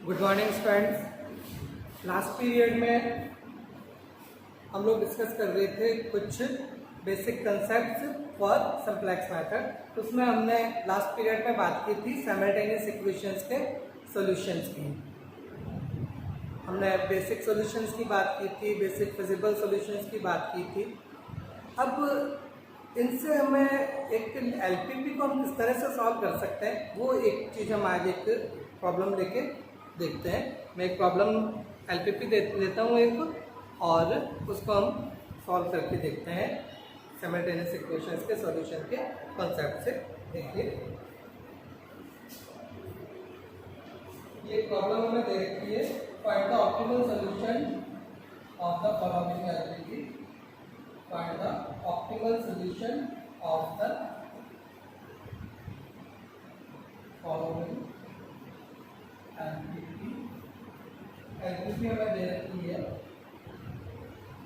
Good morning friends. Last period में हम लोग डिस्कस कर रहे थे कुछ basic concepts for simplex method. उसमें हमने लास्ट पीरियड में बात की थी साइमल्टेनियस इक्वेशंस के सॉल्यूशंस की। हमने बेसिक सॉल्यूशंस की बात की थी, बेसिक फिजिबल सॉल्यूशंस की बात की थी। अब इनसे हमें एक एलपीपी को हम किस तरह से सॉल्व कर सकते हैं, वो एक चीज़ हम आज एक प्रॉब्लम लेके देखते हैं। मैं एक प्रॉब्लम एलपीपी लेता हूँ एक, और उसको हम सॉल्व करके देखते हैं साइमल्टेनियस इक्वेशंस के सॉल्यूशन के कॉन्सेप्ट से। देखिए, ये प्रॉब्लम हमें दे रखी है, find the optimal solution of the following LPP. Find the optimal solution of the following LPP. LPP हमें दे रखी है,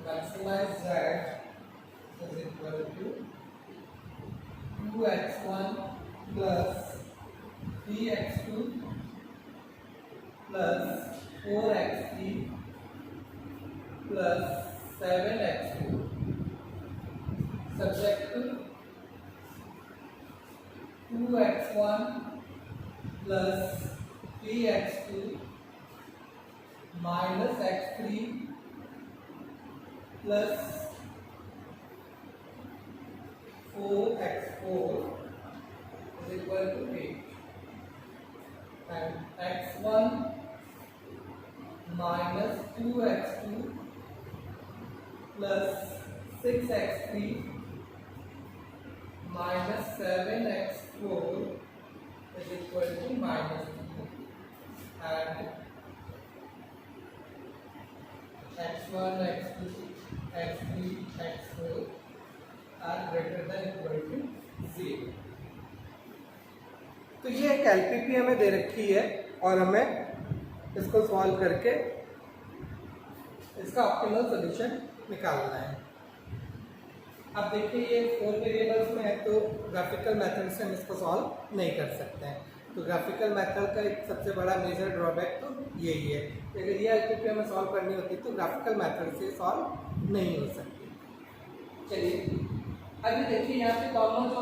maximize z is equal to 2x1 plus 3x2 plus 4x3 plus 7x2 subject to 2x1 plus 3x2 minus x3 plus 4x4 is equal to 8, and x1 minus 2x2 plus 6x3 minus 7x4 is equal to minus 2, and x1, x2, x3, x4 are greater than equal to 0। तो ये एक LPP हमें दे रखी है और हमें इसको सॉल्व करके इसका ऑप्टिमल सॉल्यूशन निकालना है। अब देखिए, ये 4 वेरिएबल्स में है तो ग्राफिकल मेथड से हम इसको सॉल्व नहीं कर सकते हैं। तो ग्राफिकल मेथड का एक सबसे बड़ा मेजर ड्रॉबैक तो यही है कि अगर ये एलपीपी हमें सॉल्व करनी होती तो ग्राफिकल मेथड से सॉल्व नहीं हो सकती। चलिए, अभी देखिए, यहाँ पे कॉमन जो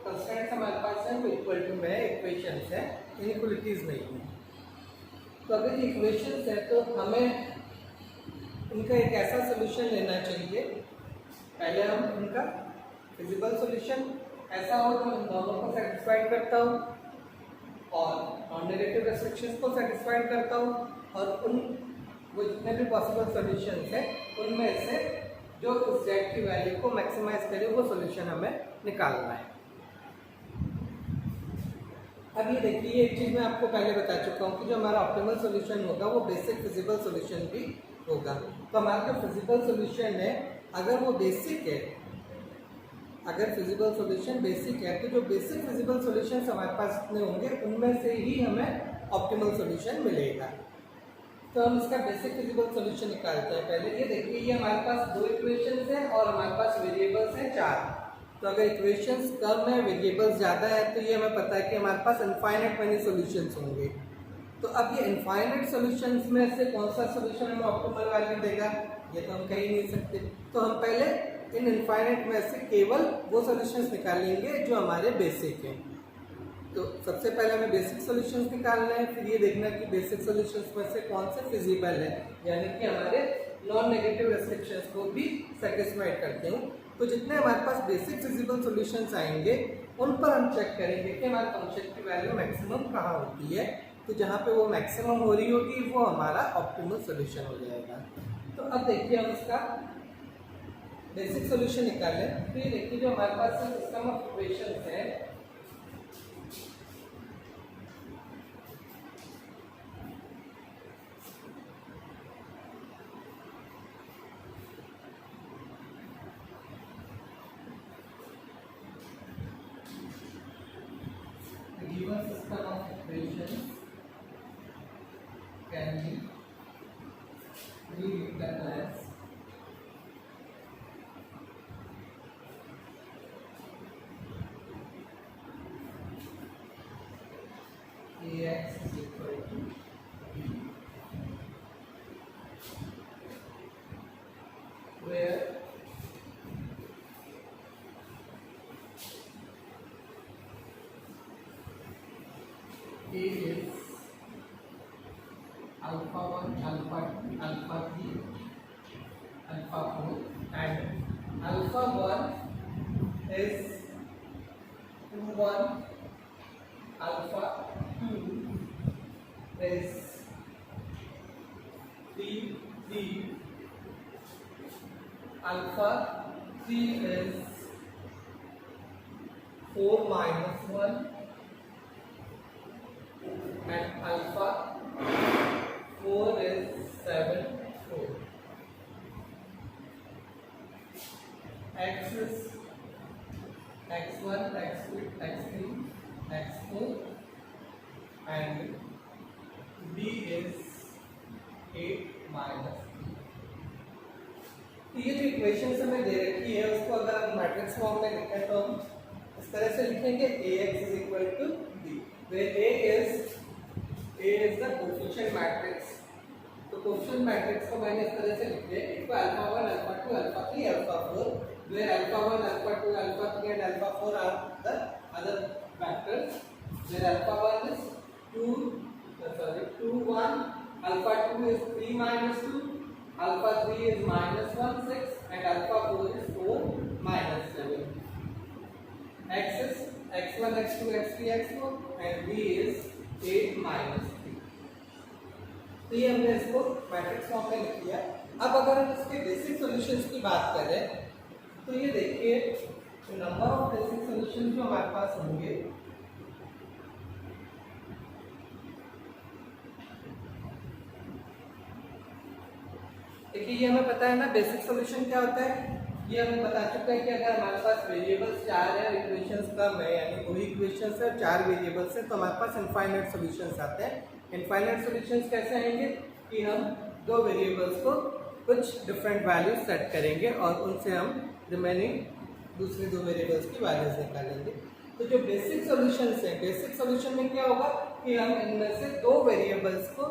कंस्ट्रेंट्स हमारे पास है वो इक्वल टू में इक्वेशंस है, इनइक्वलिटीज नहीं है। तो अगर ये इक्वेशंस है तो हमें इनका एक ऐसा सोल्यूशन लेना चाहिए, पहले हम इनका फिजिबल सॉल्यूशन ऐसा हो जो इन दोनों को सेटिस्फाइड करता हो और नॉन नेगेटिव रेस्ट्रिक्शंस को सेटिस्फाइड करता हूँ, और उन वो जितने भी पॉसिबल सॉल्यूशंस हैं उनमें से जो उस z की वैल्यू को मैक्सिमाइज करे वो सॉल्यूशन हमें निकालना है। अब ये देखिए, एक चीज़ मैं आपको पहले बता चुका हूँ कि जो हमारा ऑप्टिमल सॉल्यूशन होगा वो बेसिक फिजिबल सॉल्यूशन भी होगा। तो हमारा जो फिजिबल सॉल्यूशन है, अगर वो बेसिक है, अगर फिजिबल सॉल्यूशन बेसिक है तो जो बेसिक फिजिबल सॉल्यूशंस हमारे पास जितने होंगे उनमें से ही हमें ऑप्टिमल सॉल्यूशन मिलेगा। तो हम इसका बेसिक फिजिबल सॉल्यूशन निकालते हैं। पहले ये देखिए, ये हमारे पास 2 इक्वेशंस हैं और हमारे पास वेरिएबल्स हैं 4। तो अगर इक्वेशंस कम है, वेरिएबल्स ज़्यादा है, तो ये हमें पता है कि हमारे पास इनफाइनाइट मेनी सॉल्यूशंस होंगे। तो अब ये इनफाइनाइट सॉल्यूशंस में से कौन सा सॉल्यूशन हमें ऑप्टिमल वैल्यू देगा, ये तो हम कह ही नहीं सकते। तो हम पहले इन इनफाइनाइट में से केवल वो सॉल्यूशंस निकालेंगे जो हमारे बेसिक हैं। तो सबसे पहले हमें बेसिक सॉल्यूशंस निकालना है, फिर ये देखना कि बेसिक सॉल्यूशंस में से कौन से फिजिबल है, यानी कि हमारे नॉन नेगेटिव रेस्ट्रिक्शंस को भी सेटिस्फाइड करते हैं। तो जितने हमारे पास बेसिक फिजिबल सॉल्यूशंस आएंगे उन पर हम चेक करेंगे कि हमारे फंक्शन की वैल्यू मैक्सिमम कहाँ होती है। तो जहाँ पे वो मैक्सिमम हो रही होगी वो हमारा ऑप्टिमल सॉल्यूशन हो जाएगा। तो अब देखिए, हम इसका बेसिक सॉल्यूशन निकालें। तो ये देखिए, जो हमारे पास सिस्टम ऑफ इक्वेशंस है, given system of equations can be rewritten as ax is equal to where A is alpha 1, alpha 2, alpha 3, alpha 4, and alpha 1 is 2 1, alpha 2 is 3 3, alpha 3 is 4 minus 1, and alpha 4 is 7 4. X is x1, x2, x3, x4, and B is 8 minus 3. तो ये जो equation हमें दे रखी है उसको अगर हम मैट्रिक्स फॉर्म में लिखें तो हम इस तरह से लिखेंगे Ax is equal to B, where A is the coefficient matrix. तो कोफिशिएंट मैट्रिक्स को मैंने इस तरह से लिख दिया, equal alpha 1, alpha 2, alpha 3, alpha 4, where alpha 1, alpha 2, alpha 3 and alpha 4 are the other factors, where alpha 1 is 2 1, alpha 2 is 3 minus 2, alpha 3 is minus 1 6, and alpha 4 is 4 minus 7. X is x1, x2, x3, x4, and B is 8 minus 3. तो ये हमने इसको matrix form में लिख लिया। अब अगर हम इसके बेसिक सॉल्यूशंस की बात करें तो ये देखिए नंबर ऑफ बेसिक सॉल्यूशंस जो हमारे पास होंगे देखिए, ये हमें पता है ना बेसिक सॉल्यूशन क्या होता है, ये हमें बता चुका है कि अगर हमारे पास वेरिएबल्स 4 है और इक्वेशंस कम है, यानी वही इक्वेशंस है 4 वेरिएबल्स है, तो हमारे पास इनफाइनाइट सॉल्यूशंस आते हैं। इनफाइनाइट सॉल्यूशंस कैसे आएंगे कि हम दो वेरिएबल्स को कुछ डिफरेंट वैल्यूज सेट करेंगे और उनसे हम रिमेनिंग दूसरे दो वेरिएबल्स की वैल्यूज निकालेंगे। तो जो बेसिक सॉल्यूशंस है, बेसिक सॉल्यूशन में क्या होगा कि हम इनमें से दो वेरिएबल्स को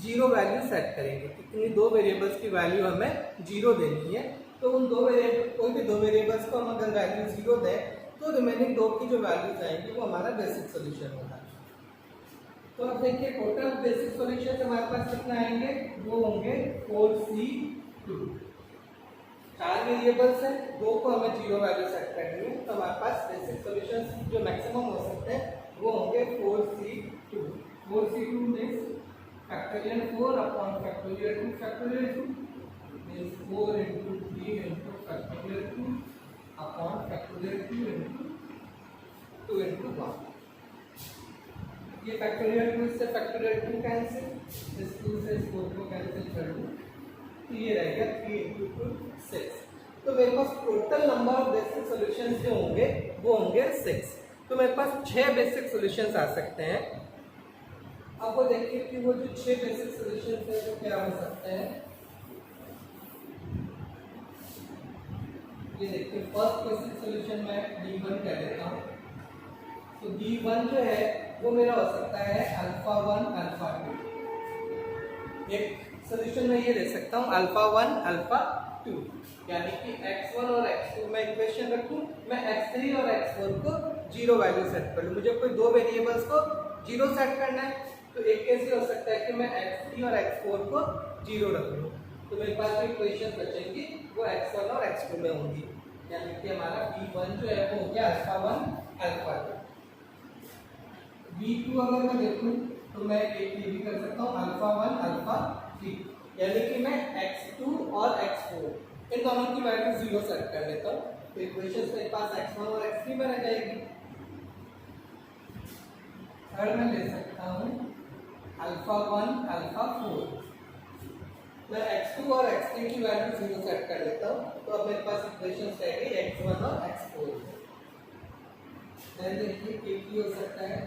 जीरो वैल्यू सेट करेंगे, कितनी दो वेरिएबल्स की वैल्यू हमें जीरो देनी है। तो उन दो वेरिएबल कोई भी दो वेरिएबल्स को हम अगर वैल्यू जीरो दें तो रिमेनिंग दो की जो वैल्यूज आएंगी वो हमारा बेसिक सॉल्यूशन होगा। तो अब देखिए टोटल बेसिक सॉल्यूशन हमारे पास कितना आएंगे, वो होंगे 4C2। 4 वेरिएबल्स हैं, दो को हमें जीरो वैल्यू सेट करनी है, तो हमारे पास बेसिक सॉल्यूशन जो मैक्सिमम हो सकते हैं वो होंगे 4C2। 4C2 means factorial 4 upon factorial 2, factorial 2 means 4 into 3 into factorial 2 upon factorial 2 into 2 into 1। ये फैक्टोरियल 2 से फैक्टोरियल 2 कैंसिल, इस 2 से इस 4 को कैंसिल कर दूं तो ये रहेगा 3 into 2 6। तो मेरे पास total number of basic solutions जो होंगे वो होंगे 6। तो मेरे पास 6 बेसिक सॉल्यूशंस आ सकते हैं। अब वो देखिए कि वो जो 6 बेसिक सॉल्यूशंस हैं वो क्या हो सकते हैं। ये देखिए फर्स्ट बेसिक सॉल्यूशन मैं D1 कह देता हूँ। तो D1 जो है वो मेरा हो सकता है अल्फा 1 अल्फा 2। एक सॉल्यूशन में ये ले सकता हूँ अल्फा 1 अल्फा 2, यानी कि x1 और x2 मैं इक्वेशन रखूँ, मैं x3 और x4 को जीरो वैल्यू सेट कर लूँ। मुझे कोई दो वेरिएबल्स को जीरो सेट करना है, तो एक कैसे हो सकता है कि मैं x3 और x4 को जीरो रख लूँ, तो मेरे पास जो इक्वेशन बचेंगी वो x1 और x2 में होंगी, यानी कि हमारा B1 जो है वो हो गया अल्फा 1 अल्फा 2। B2 अगर मैं देखूं तो मैं एक ये भी कर सकता हूँ अल्फा 1 अल्फा 3, यानी कि मैं x2 और x4 इन दोनों की वैल्यू जीरो सेट कर लेता हूँ, तो इक्वेशन मेरे पास x1 और x3 में रह जाएगी। थर्ड मैं ले सकता हूँ अल्फा 1 अल्फा 4, मैं x2 और x3 की वैल्यू जीरो सेट कर लेता हूँ, तो अब मेरे पास इक्वेशंस रह गई x1 और x4। देन देखिए एक ही हो सकता है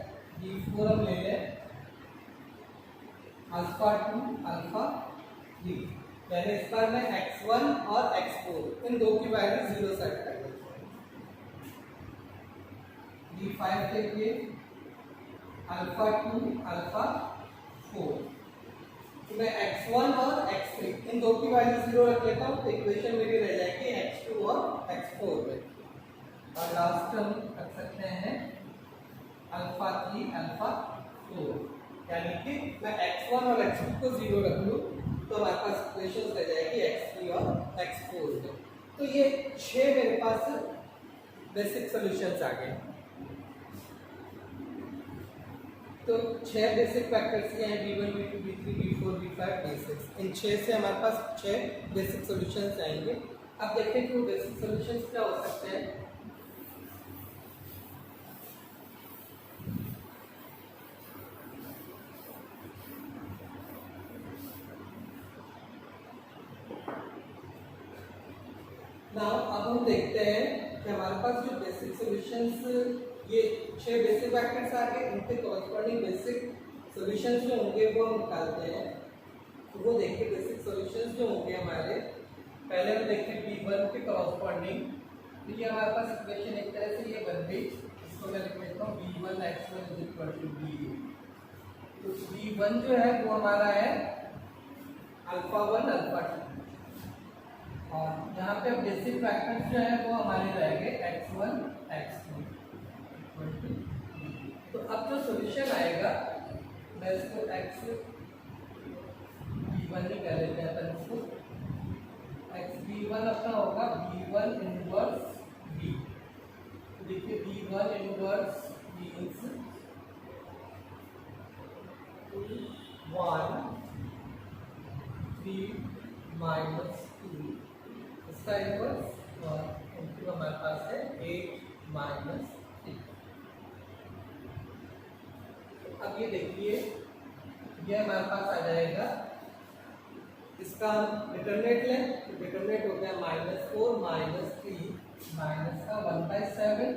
D4 हम ले लें अल्फा 2 अल्फा 3, यानी इस बार मैं x1 और x4 इन दो की वैल्यू जीरो सेट कर लेता हूँ। D5 देखिए अल्फा 2 अल्फा 4, मैं x1 और x3 इन दो की वैल्यू 0 रख लेता हूँ, तो इक्वेशन मेरी रह जाएगी x2 और x4 में। और लास्ट हम रख सकते हैं अल्फा 3 अल्फा 4, यानी कि मैं x1 और x2 को 0 रख लूँ तो हमारे पास इक्वेशन रह जाएगी x3 और x4 में। तो ये 6 मेरे पास बेसिक सॉल्यूशंस आ गए। तो 6 बेसिक वेक्टर्स के हैं v1 v2 v3 v4 v5 v6। इन 6 से हमारे पास 6 बेसिक सॉल्यूशंस आएंगे। अब देखते हैं कि वो बेसिक सॉल्यूशंस क्या हो सकते हैं। नाउ अब हम देखते हैं कि हमारे पास जो बेसिक सॉल्यूशंस, ये 6 बेसिक वेक्टर्स आ गए, इनके कॉरस्पॉन्डिंग बेसिक सॉल्यूशंस जो होंगे वो हम निकालते हैं। तो वो देखिए बेसिक सॉल्यूशंस जो होंगे हमारे, पहले हम देखते हैं v1 के कॉरस्पॉन्डिंग। तो ये हमारे पास इक्वेशन एक तरह से ये बन गई, इसको मैं लिख लेता हूँ v1 x1 v। तो v1 जो है वो हमारा है अल्फा 1 अल्फा 2, और यहाँ पे बेसिक वेक्टर्स जो है वो हमारे रहेंगे x1 x2। तो अब जो सॉल्यूशन आएगा, मैं इसको x v1 ही कह लेते हैं, अपन इसको x v1 अपना होगा v1 इनवर्स v। देखिए v1 इनवर्स मींस 1 3 माइनस 2, इसका इनवर्स, और इनटू हमारे पास है 8 माइनस 3। अब ये देखिए ये हमारे पास आ जाएगा, इसका हम डिटरमिनेंट लें तो डिटरमिनेंट हो गया -4 -3 माइनस का 1/7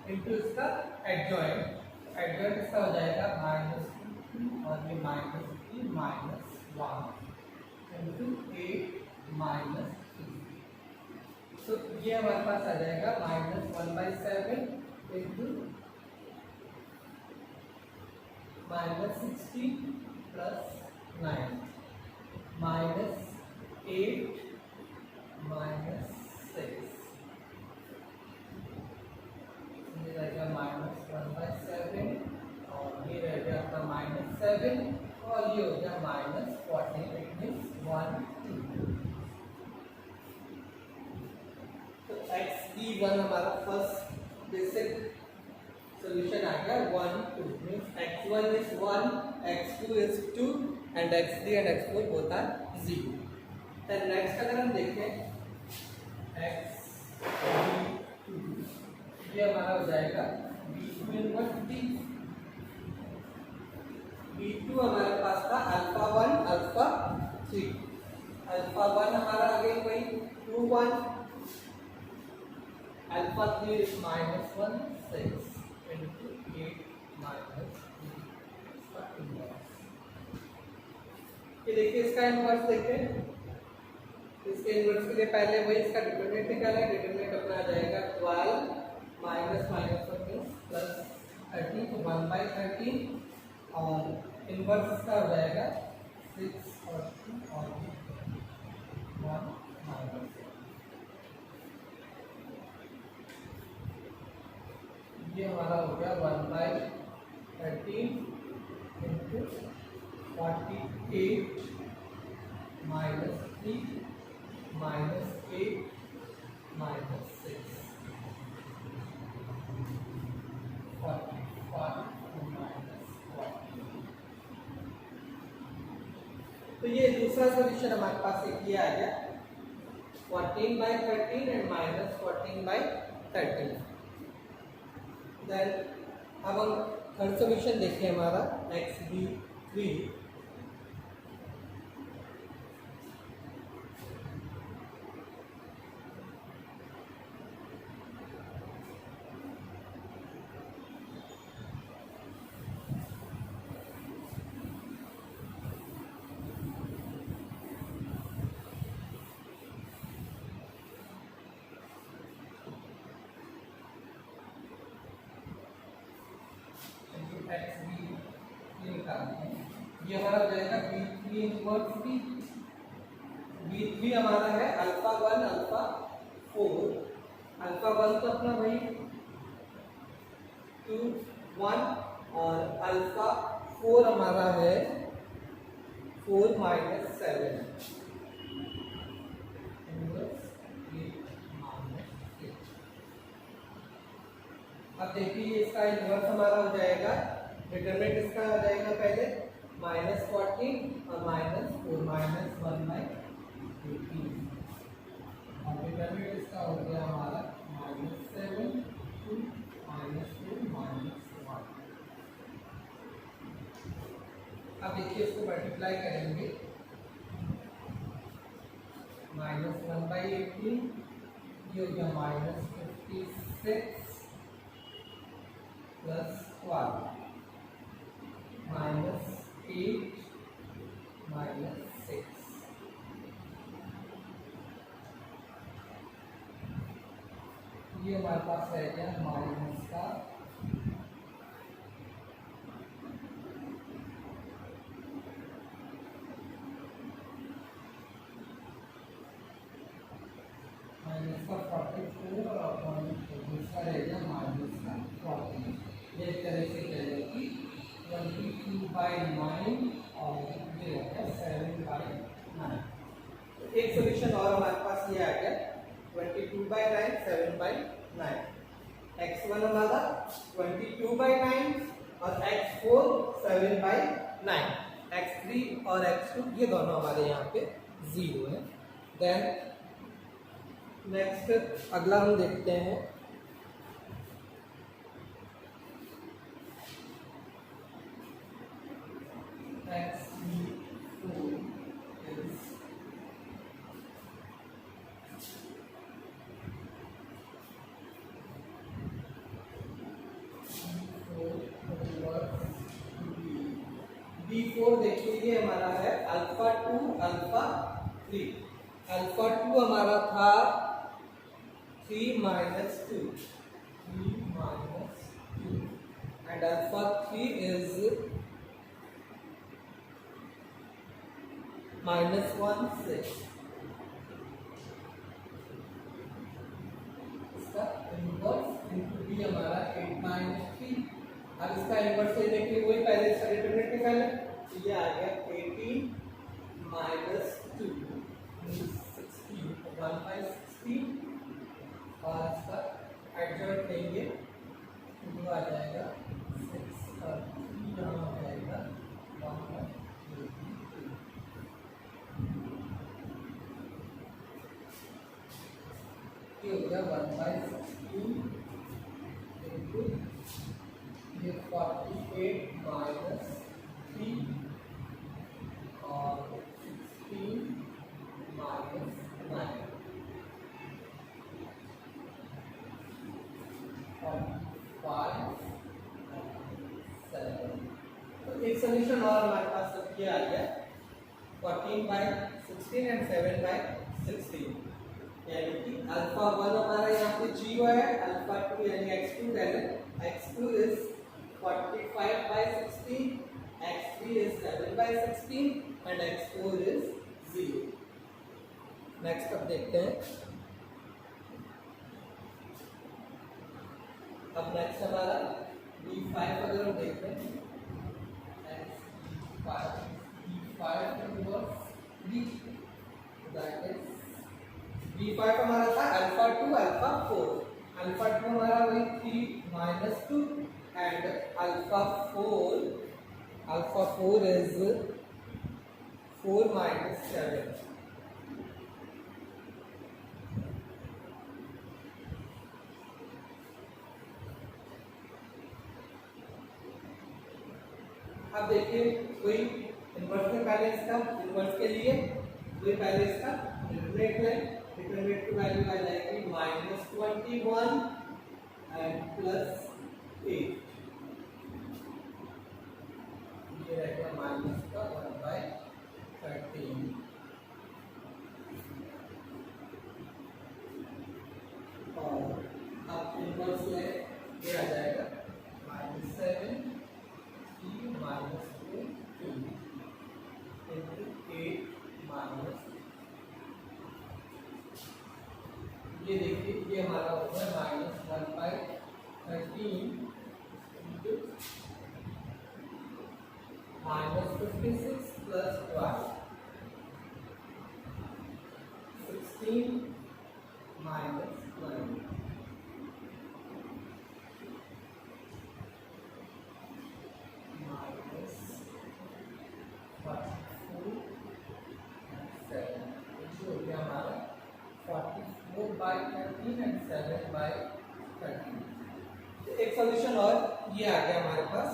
इंटू इसका एडजॉइंट। एडजॉइंट इसका हो जाएगा -2 और ये -3 -1 इंटू 8 माइनस 3। तो ये हमारे पास आ जाएगा -1/7 इंटू -16 प्लस 9 -8 -6, ये रहेगा -1/7 और ये रह गया आपका -7 और ये हो गया -14, इट मीन्स 1 2। तो xv1 हमारा फर्स्ट बेसिक solution आ गया 1 2, means x1 is 1, x2 is 2 and x3 and x4 both are 0। then next अगर हम देखें x2, ये हमारा हो जाएगा v2 इनवर्स d। v2 हमारे पास था अल्फा 1 अल्फा 3, अल्फा 1 हमारा आ गई वही 2 1, अल्फा 3 is -1 6 into 8 minus 3 इसका इनवर्स। ये देखिए इसका इनवर्स देखें, इसके इनवर्स के लिए पहले वही इसका डिटरमिनेंट निकालें। डिटरमिनेंट अपना आ जाएगा 12 माइनस प्लस 13 तो 1/13 और इनवर्स इसका हो जाएगा 6 और 2 और 1 माइनस। ये हमारा हो गया 1/13 into 48 minus 3 minus 8 minus 6 45 minus 40। तो ये दूसरा सॉल्यूशन हमारे पास एक ये आ गया 14/13 एंड माइनस 14/13। देन अब हम थर्ड सॉल्यूशन देखें हमारा xv3। xv ये निकालते हैं ये हमारा हो जाएगा B three inverse B. B three हमारा है alpha one alpha four. Alpha one तो अपना वही 2 1 और अल्फा फोर हमारा है 4 माइनस 7। अब देखिए इसका इन्वर्स हमारा हो जाएगा, डिटरमिनेंट इसका आ जाएगा पहले -14 और -4 -1/18 और डिटरमिनेंट इसका हो गया हमारा -7 2 -2 -1। अब देखिए इसको मल्टीप्लाई करेंगे, -1/18 ये हो गया -56 प्लस 12 -8 -6। ये हमारे पास रह गया माइनस का -44 और दूसरा रहेगा -40। इस तरह से चलेगी 22/9 और ये रहेगा 7/9। एक सोल्यूशन और हमारे पास ये आ गया 22/9 7/9। x1 हमारा 22/9 और x4 7/9। x3 और x2 ये दोनों हमारे यहाँ पे 0 है। देन नेक्स्ट अगला हम देखते हैं B4। देखिए ये हमारा है अल्फा 2 अल्फा 3। अल्फा 2 हमारा था 3 - 2 and alpha 3 is -1/6। इसका इनवर्स इनटू b हमारा 8 - 3। अब इसका इनवर्स से देखिए वही पहले इसका डिटरमिनेंट निकालना, तो ये आ गया 18 - 2 16 1/16 और इसका एडजॉइंट लेंगे तो आ जाएगा 6 और 3 यहाँ हो जाएगा 1/18। ये हो गया 1/16 इनटू ये 48 - 3 और 16 - 9 और 5 7। तो एक सोल्यूशन और हमारे पास ये आ गया 14/16 एंड 7/16। यानी कि अल्फा 1 हमारा यहाँ पे 0 है, अल्फा 2 यानी x2 x2 is 45/16, x3 is 7/16 and x4 is 0। Next अब देखते हैं। अब नेक्स्ट हमारा B5 अगर हम देखते हैं B5 inverse B, that is B5 हमारा था अल्फा 2 अल्फा 4। अल्फा 2 हमारा वही 3 - 2 and alpha 4 is 4 - 7। अब देखिए कोई इन्वर्स में पहले इसका इन्वर्स के लिए कोई पहले इसका डिटरमिनेंट है, डिटरमिनेंट की वैल्यू आ जाएगी -21 एंड +8। ये रहेगा माइनस का 1/13 और अब इनवर्स में ये आ जाएगा -7 3 - 2 2 minus 56 plus 12. 16 minus 12. Minus 44 and 7. which हो गया हमारा 44 by 13 and 7 by 13. एक सॉल्यूशन और ये आ गया हमारे पास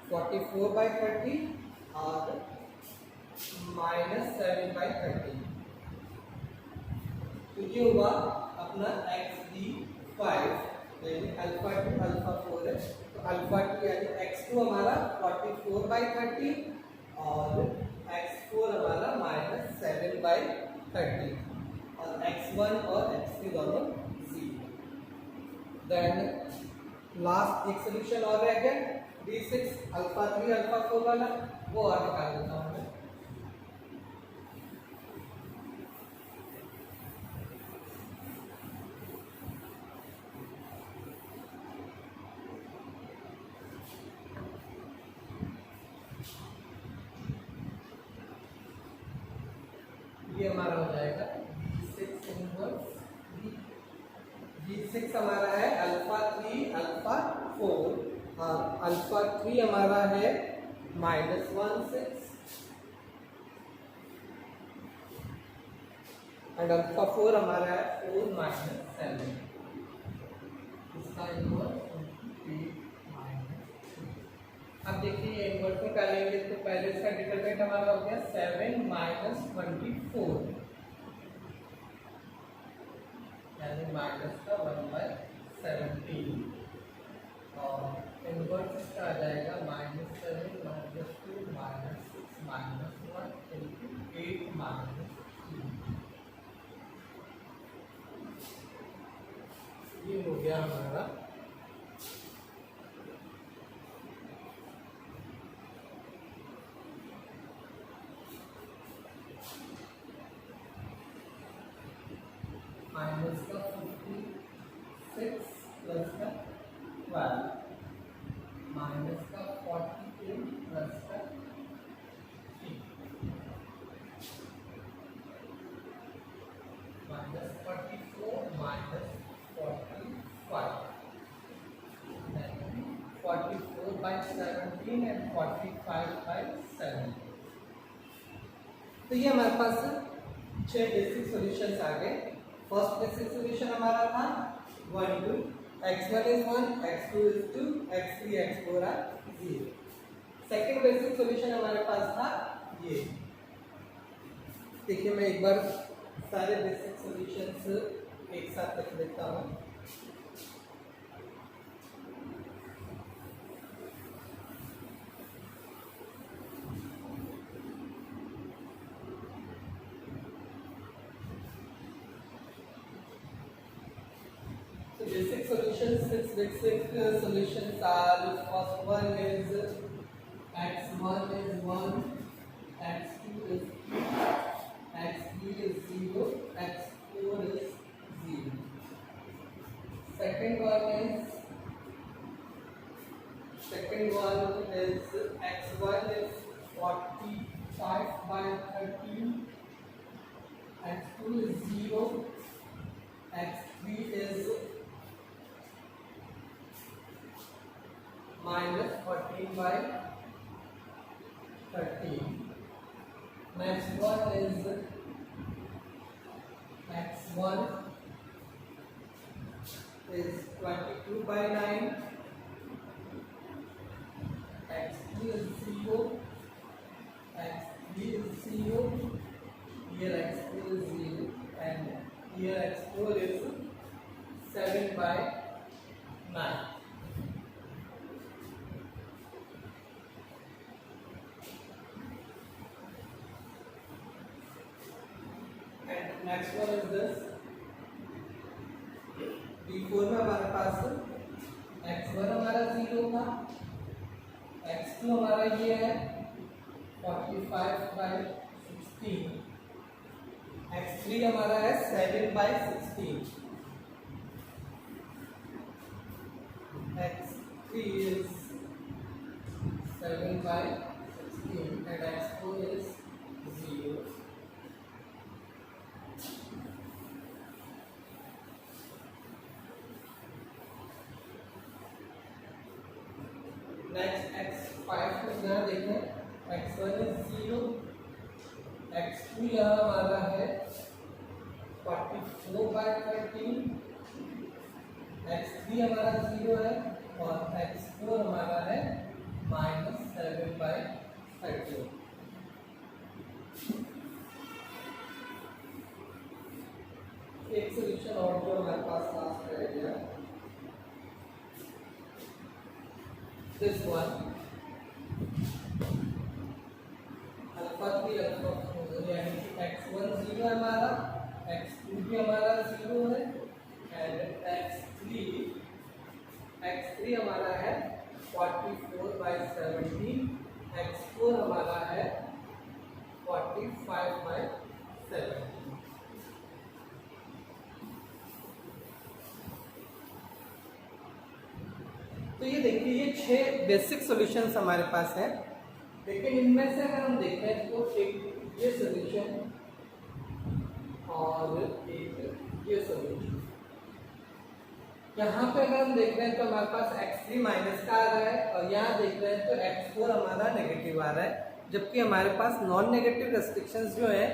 44 by 30 और माइनस 7 by 30. तो ये हुआ अपना XD5 यानी अल्फा 2 अल्फा 4 है. तो अल्फा 2 यानी x2 हमारा 44 by 30 और x4 हमारा माइनस 7 by 30 और x1 और x3 दोनों 0. देन लास्ट एक सोल्यूशन और रह गया D6 अल्फा 3 अल्फा 4 वाला, वो और निकाल देता हूँ मैं. ये हमारा हो जाएगा D6 इनवर्स. D6 हमारा है अल्फा 3 अल्फा 4 और अल्फा 3 हमारा है माइनस 16 एंड अल्फा 4 हमारा है 4 माइनस 7. इसका इनवर्स 8 माइनस 3. अब देखिए ये इनवर्स में करेंगे तो पहले इसका डिटरमिनेंट हमारा हो गया 7 माइनस 24 यानी माइनस का 1/17 और इनवर्स इसका आ जाएगा minus 7 minus 2 minus 6 minus 1 into 8 minus 3. ये हो गया हमारा माइनस का 56 प्लस का 12 माइनस का 48 प्लस का 3 minus 44 minus 45 44 by 17 and 45 by 7. तो ये हमारे पास 6 बेसिक सॉल्यूशंस आ गए. फर्स्ट बेसिक सॉल्यूशन हमारा था 1 2 x1 is 1 x2 is 2 x3 x4 are 0. Second basic solution हमारे पास था ये. देखिए मैं एक बार सारे बेसिक सॉल्यूशंस एक साथ लिख देता हूँ. Basic solutions, 6 basic solutions are, first one is x1 is 1, x2 is 2, x3 is 0, x4 is 0. Second one is x1 is 45 by 13, x2 is 0, x3 is minus 14 by 13. Next one is x1 is 22 by 9, x2 is 0, x3 is 0, here x4 is 0 and here x4 is 7 by 9. Next one is this. B4 में हमारे पास x1 हमारा 0 था, x2 हमारा ये है 45 by 16, x3 हमारा है 7 by 16, x3 is 7 by and x4 is 0. Next x5 को यहाँ देखें, x1 is 0, x2 यहाँ हमारा है 44/13, x3 हमारा 0 है और x4 हमारा है -7/13। एक सोल्यूशन और जो हमारे पास लास्ट रह गया, this one अल्फा 3 अल्फा 4 यानी कि x1 0 है हमारा, x2 भी हमारा 0 है एंड x3 हमारा है 44/17, x4 हमारा है 45/17। तो ये देखिए ये 6 बेसिक सॉल्यूशंस हमारे पास है, लेकिन इनमें से अगर हम देखें तो एक ये सॉल्यूशन और एक ये सॉल्यूशन, यहाँ पे अगर हम देख रहे हैं तो हमारे पास x3 माइनस का आ रहा है और यहाँ देख रहे हैं तो x4 हमारा नेगेटिव आ रहा है, जबकि हमारे पास नॉन नेगेटिव रेस्ट्रिक्शंस जो है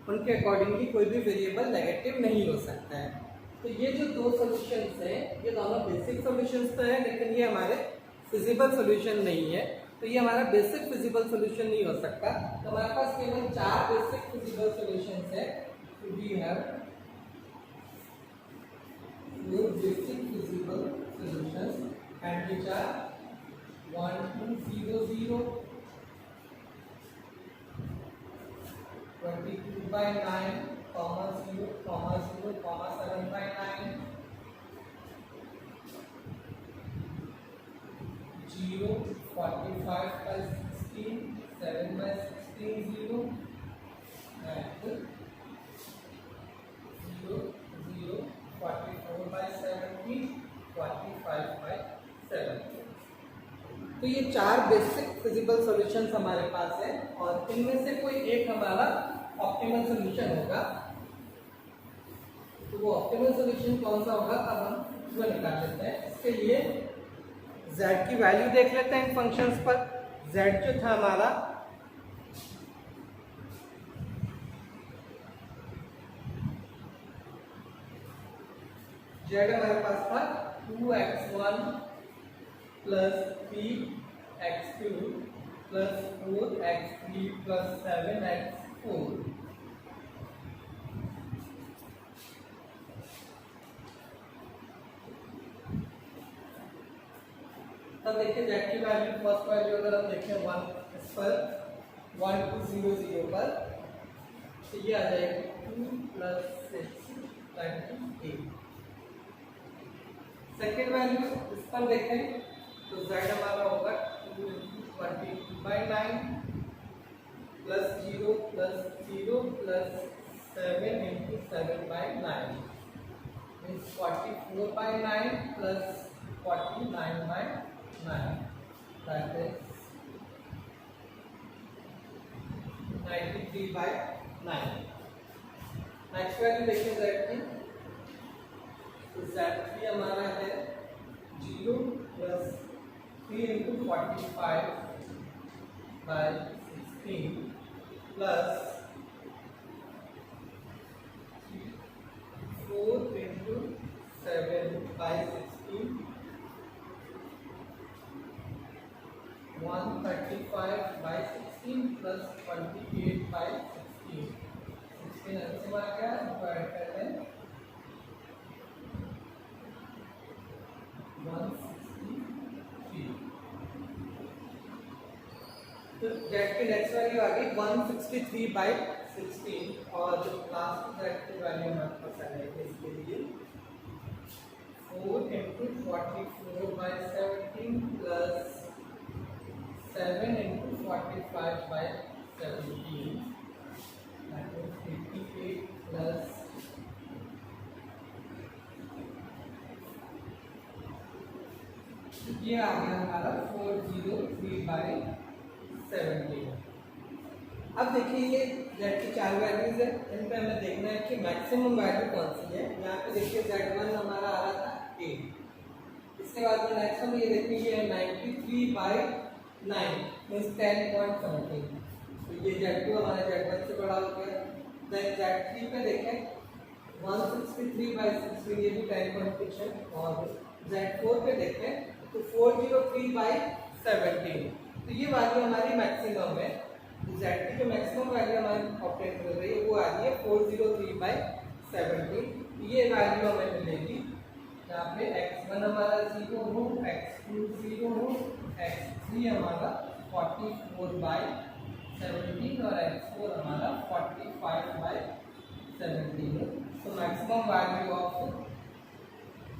उनके अकॉर्डिंगली कोई भी वेरिएबल नेगेटिव नहीं हो सकता है। तो ये जो दो सॉल्यूशंस हैं ये दोनों बेसिक सॉल्यूशंस तो है, लेकिन ये हमारे फिजिबल सॉल्यूशन नहीं है, तो ये हमारा बेसिक फिजिबल सॉल्यूशन नहीं हो सकता। तो हमारे पास केवल 4 बेसिक फिजिबल सॉल्यूशंस है। We have 4 basic feasible solutions and which are 1 2 0 0, 22/9, 0, 0, 7/9, 0, 45/16, 7/16, 0 and 0, 0, 44/17, 45/17। तो ये 4 बेसिक फिजिबल सॉल्यूशंस हमारे पास है और इनमें से कोई एक हमारा ऑप्टिमल सॉल्यूशन होगा। तो वो ऑप्टिमल सॉल्यूशन कौन सा होगा, अब हम वो निकाल लेते हैं। इसके लिए z की वैल्यू देख लेते हैं इन फंक्शंस पर। z जो था हमारा z हमारे पास था 2x1 plus 3x2 plus 4x3 plus 7x4। तब देखिए z की वैल्यू, फर्स्ट वैल्यू अगर हम देखें 1 इस पर 1 2 0 0 पर, तो ये आ जाएगी 2 + 6 = 8। सेकेंड वैल्यू इस पर देखें तो z हमारा होगा 2 × 20/9 +0 + 0 + 7 × 7/9 means 44/9 + 49/9, that is 93/9। Next value देखिए z की, तो z3 हमारा है 0 + 3 × 45/16 plus 4 × 7/16, 135/16 plus 28/16। 16 ऐसे मार गया, इसको ऐड कर लें 163। तो z की नेक्स्ट वैल्यू आ गई 163/16 और जो लास्ट z की वैल्यू हमारे पास आ जाएगी इसके लिए 4 × 44/17 plus 7 × 45/17, that is 88 plus 403/17। अब देखिए ये z की 4 वैल्यूज है, इन पे हमें देखना है कि मैक्सिमम वैल्यू कौन सी है। यहाँ पे देखिए z1 हमारा आ रहा था 8, इसके बाद में नेक्स्ट हम ये देखेंगे 93/9 मीन्स 10.17, तो ये z2 हमारे z1 से बड़ा हो गया। देन z3 पे देखें 163/16, ये भी 10 पॉइंट कुछ है। और z4 पे देखें तो 403/17, तो ये वैल्यू हमारी मैक्सिमम है। तो z की जो मैक्सिमम वैल्यू हमारी ऑब्टेन कर रही है वो आ रही है 403/17, ये वैल्यू हमें मिलेगी। यहाँ पे x1 हमारा 0 हो, x2 0 हो, x3 हमारा 44/17 और x4 हमारा 45/17 है। तो maximum value of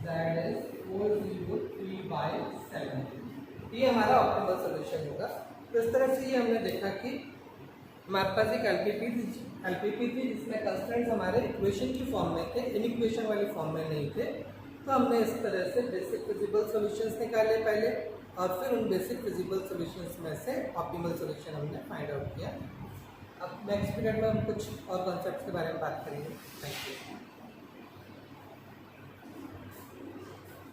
z is 403/17, ये हमारा ऑप्टिमल सॉल्यूशन होगा। तो इस तरह से ये हमने देखा कि हमारे पास एक एलपीपी थी जिसमें कंस्ट्रेंट्स हमारे इक्वेशन की फॉर्म में थे, इनइक्वेशन वाली फॉर्म में नहीं थे। तो हमने इस तरह से बेसिक फिजिबल सॉल्यूशंस निकाले पहले, और फिर उन बेसिक फिजिबल सॉल्यूशंस में से ऑप्टिमल सॉल्यूशन हमने फाइंड आउट किया। अब नेक्स्ट पीरियड में हम कुछ और कॉन्सेप्ट्स के बारे में बात करेंगे। Thank you.